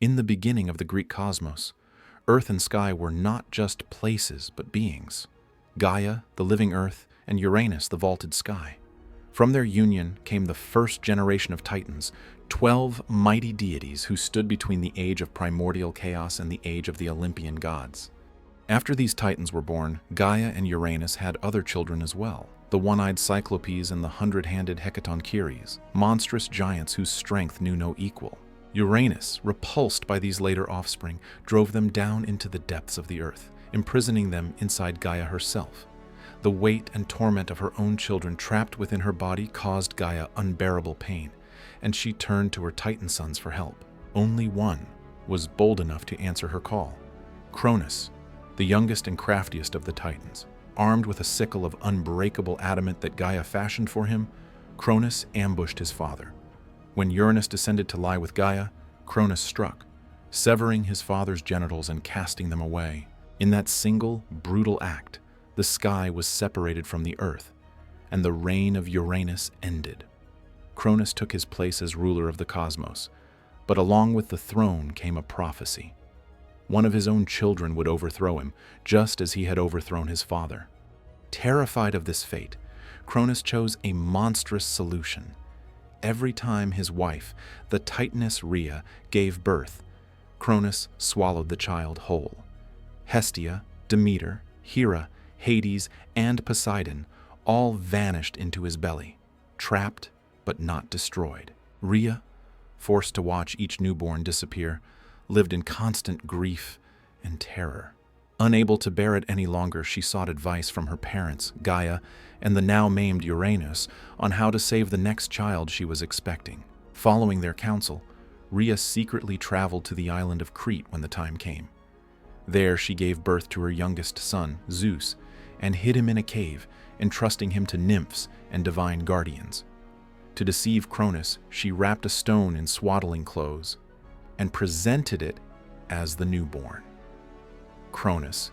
In the beginning of the Greek cosmos, earth and sky were not just places but beings. Gaia, the living earth, and Uranus, the vaulted sky. From their union came the first generation of Titans, 12 mighty deities who stood between the age of primordial chaos and the age of the Olympian gods. After these Titans were born, Gaia and Uranus had other children as well, the one-eyed Cyclopes and the hundred-handed Hecatoncheires, monstrous giants whose strength knew no equal. Uranus, repulsed by these later offspring, drove them down into the depths of the earth, imprisoning them inside Gaia herself. The weight and torment of her own children trapped within her body caused Gaia unbearable pain, and she turned to her Titan sons for help. Only one was bold enough to answer her call: Cronus, the youngest and craftiest of the Titans. Armed with a sickle of unbreakable adamant that Gaia fashioned for him, Cronus ambushed his father. When Uranus descended to lie with Gaia, Cronus struck, severing his father's genitals and casting them away. In that single, brutal act, the sky was separated from the earth, and the reign of Uranus ended. Cronus took his place as ruler of the cosmos, but along with the throne came a prophecy. One of his own children would overthrow him, just as he had overthrown his father. Terrified of this fate, Cronus chose a monstrous solution. Every time his wife, the Titaness Rhea, gave birth, Cronus swallowed the child whole. Hestia, Demeter, Hera, Hades, and Poseidon all vanished into his belly, trapped but not destroyed. Rhea, forced to watch each newborn disappear, lived in constant grief and terror. Unable to bear it any longer, she sought advice from her parents, Gaia, and the now maimed Uranus, on how to save the next child she was expecting. Following their counsel, Rhea secretly traveled to the island of Crete when the time came. There she gave birth to her youngest son, Zeus, and hid him in a cave, entrusting him to nymphs and divine guardians. To deceive Cronus, she wrapped a stone in swaddling clothes and presented it as the newborn. Cronus,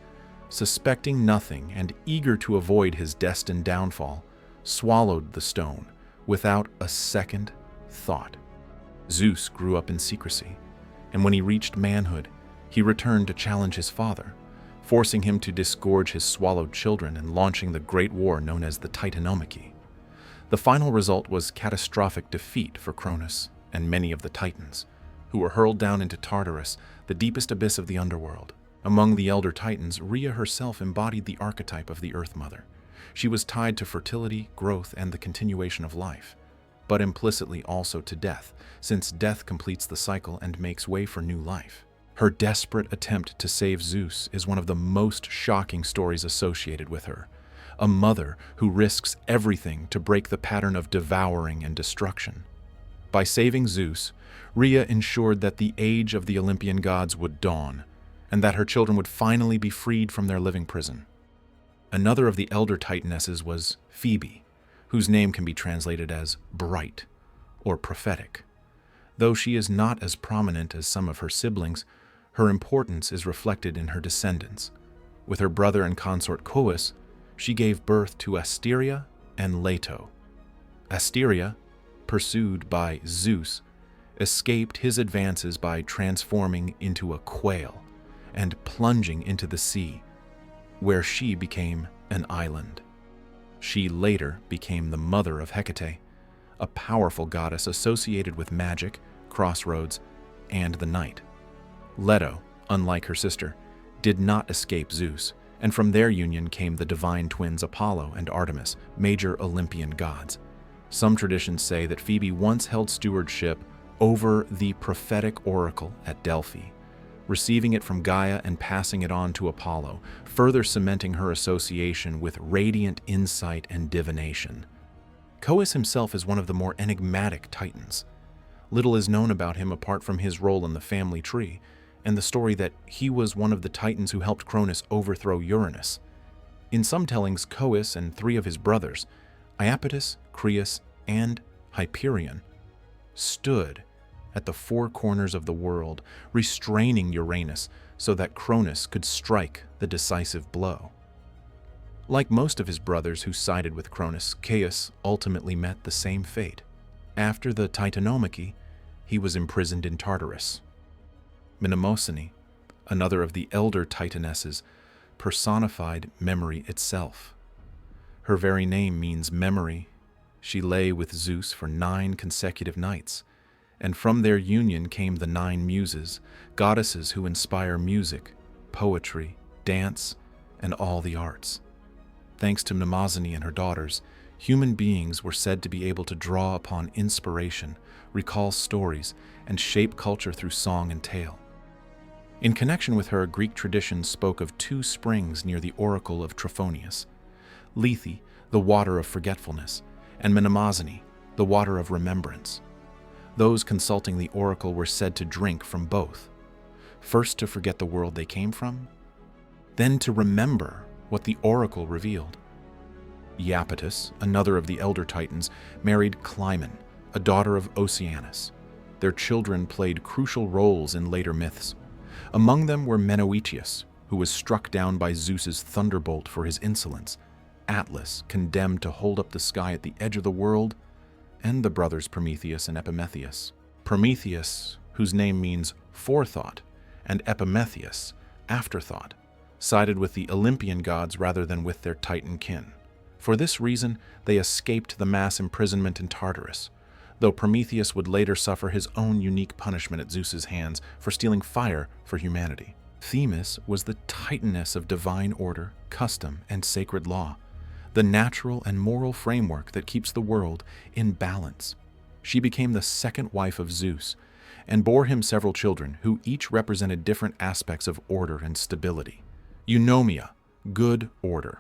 suspecting nothing and eager to avoid his destined downfall, swallowed the stone without a second thought. Zeus grew up in secrecy, and when he reached manhood, he returned to challenge his father, forcing him to disgorge his swallowed children and launching the great war known as the Titanomachy. The final result was catastrophic defeat for Cronus and many of the Titans, who were hurled down into Tartarus, the deepest abyss of the underworld. Among the elder Titans, Rhea herself embodied the archetype of the Earth Mother. She was tied to fertility, growth, and the continuation of life, but implicitly also to death, since death completes the cycle and makes way for new life. Her desperate attempt to save Zeus is one of the most shocking stories associated with her. A mother who risks everything to break the pattern of devouring and destruction. By saving Zeus, Rhea ensured that the age of the Olympian gods would dawn, and that her children would finally be freed from their living prison. Another of the elder Titanesses was Phoebe, whose name can be translated as bright or prophetic. Though she is not as prominent as some of her siblings, her importance is reflected in her descendants. With her brother and consort Coeus, she gave birth to Asteria and Leto. Asteria, pursued by Zeus, escaped his advances by transforming into a quail and plunging into the sea, where she became an island. She later became the mother of Hecate, a powerful goddess associated with magic, crossroads, and the night. Leto, unlike her sister, did not escape Zeus, and from their union came the divine twins Apollo and Artemis, major Olympian gods. Some traditions say that Phoebe once held stewardship over the prophetic oracle at Delphi, receiving it from Gaia and passing it on to Apollo, further cementing her association with radiant insight and divination. Coeus himself is one of the more enigmatic Titans. Little is known about him apart from his role in the family tree, and the story that he was one of the Titans who helped Cronus overthrow Uranus. In some tellings, Coeus and 3 of his brothers, Iapetus, Crius, and Hyperion, stood at the 4 corners of the world, restraining Uranus so that Cronus could strike the decisive blow. Like most of his brothers who sided with Cronus, Coeus ultimately met the same fate. After the Titanomachy, he was imprisoned in Tartarus. Mnemosyne, another of the elder Titanesses, personified memory itself. Her very name means memory. She lay with Zeus for 9 consecutive nights, and from their union came the 9 muses, goddesses who inspire music, poetry, dance, and all the arts. Thanks to Mnemosyne and her daughters, human beings were said to be able to draw upon inspiration, recall stories, and shape culture through song and tale. In connection with her, Greek tradition spoke of 2 springs near the oracle of Trophonius: Lethe, the water of forgetfulness, and Mnemosyne, the water of remembrance. Those consulting the oracle were said to drink from both, first to forget the world they came from, then to remember what the oracle revealed. Iapetus, another of the elder Titans, married Clymene, a daughter of Oceanus. Their children played crucial roles in later myths. Among them were Menoetius, who was struck down by Zeus's thunderbolt for his insolence, Atlas, condemned to hold up the sky at the edge of the world, and the brothers Prometheus and Epimetheus. Prometheus, whose name means forethought, and Epimetheus, afterthought, sided with the Olympian gods rather than with their Titan kin. For this reason, they escaped the mass imprisonment in Tartarus, though Prometheus would later suffer his own unique punishment at Zeus's hands for stealing fire for humanity. Themis was the titaness of divine order, custom, and sacred law, the natural and moral framework that keeps the world in balance. She became the second wife of Zeus and bore him several children who each represented different aspects of order and stability. Eunomia, good order;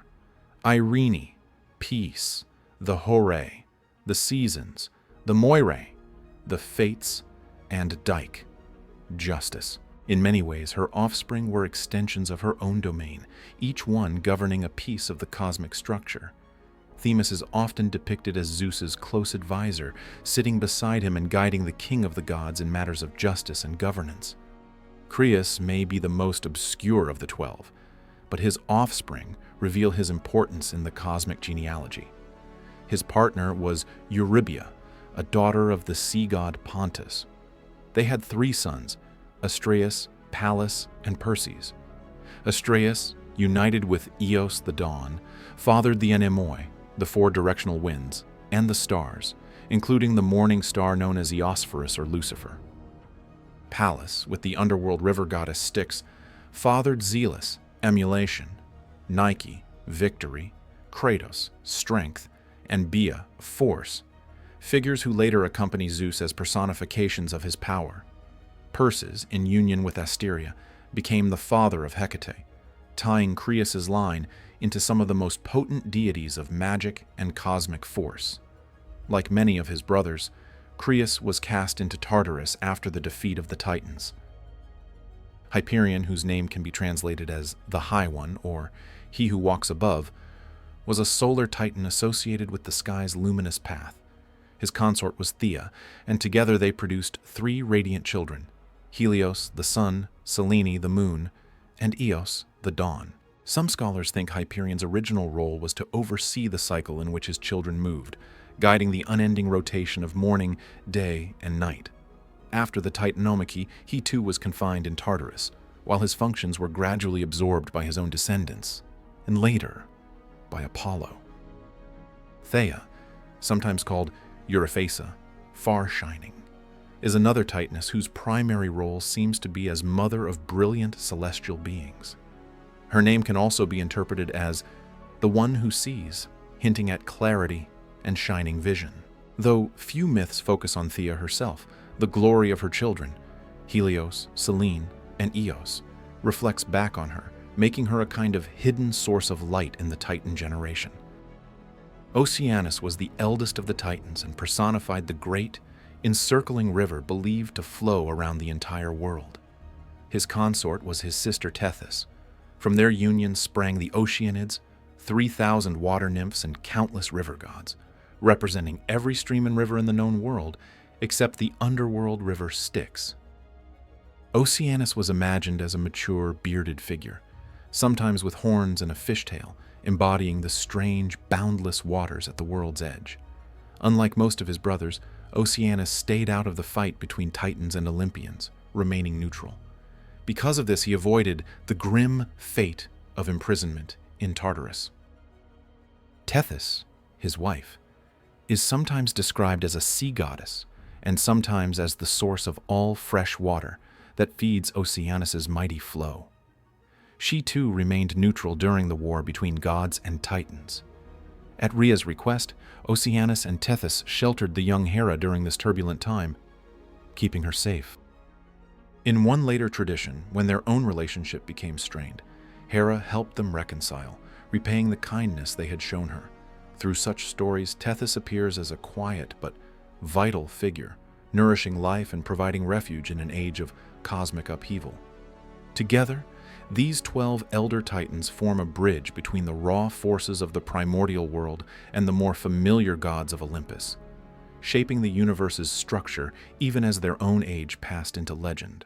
Irene, peace; the Horae, the seasons; the Moirae, the fates; and Dike, justice. In many ways, her offspring were extensions of her own domain, each one governing a piece of the cosmic structure. Themis is often depicted as Zeus's close advisor, sitting beside him and guiding the king of the gods in matters of justice and governance. Crius may be the most obscure of the 12, but his offspring reveal his importance in the cosmic genealogy. His partner was Eurybia, a daughter of the sea god Pontus. They had 3 sons, Astraeus, Pallas, and Perses. Astraeus, united with Eos the dawn, fathered the Mnemosyne, the 4 directional winds, and the stars, including the morning star known as Eosphorus or Lucifer. Pallas, with the underworld river goddess Styx, fathered Zealous, emulation; Nike, victory; Kratos, strength; and Bia, force, figures who later accompany Zeus as personifications of his power. Perses, in union with Asteria, became the father of Hecate, tying Crius's line into some of the most potent deities of magic and cosmic force. Like many of his brothers, Crius was cast into Tartarus after the defeat of the Titans. Hyperion, whose name can be translated as the High One or He Who Walks Above, was a solar titan associated with the sky's luminous path. His consort was Theia, and together they produced 3 radiant children: Helios, the sun; Selene, the moon; and Eos, the dawn. Some scholars think Hyperion's original role was to oversee the cycle in which his children moved, guiding the unending rotation of morning, day, and night. After the Titanomachy, he too was confined in Tartarus, while his functions were gradually absorbed by his own descendants, and later by Apollo. Theia, sometimes called Euryphaesa, far-shining, is another Titaness whose primary role seems to be as mother of brilliant celestial beings. Her name can also be interpreted as the one who sees, hinting at clarity and shining vision. Though few myths focus on Theia herself, the glory of her children, Helios, Selene, and Eos, reflects back on her, making her a kind of hidden source of light in the Titan generation. Oceanus was the eldest of the Titans and personified the great, encircling river believed to flow around the entire world. His consort was his sister Tethys. From their union sprang the Oceanids, 3,000 water nymphs, and countless river gods, representing every stream and river in the known world except the underworld river Styx. Oceanus was imagined as a mature, bearded figure, sometimes with horns and a fishtail, embodying the strange, boundless waters at the world's edge. Unlike most of his brothers, Oceanus stayed out of the fight between Titans and Olympians, remaining neutral. Because of this, he avoided the grim fate of imprisonment in Tartarus. Tethys, his wife, is sometimes described as a sea goddess and sometimes as the source of all fresh water that feeds Oceanus's mighty flow. She too remained neutral during the war between gods and titans. At Rhea's request, Oceanus and Tethys sheltered the young Hera during this turbulent time, keeping her safe. In one later tradition, when their own relationship became strained, Hera helped them reconcile, repaying the kindness they had shown her. Through such stories, Tethys appears as a quiet but vital figure, nourishing life and providing refuge in an age of cosmic upheaval. Together, these 12 elder titans form a bridge between the raw forces of the primordial world and the more familiar gods of Olympus, shaping the universe's structure even as their own age passed into legend.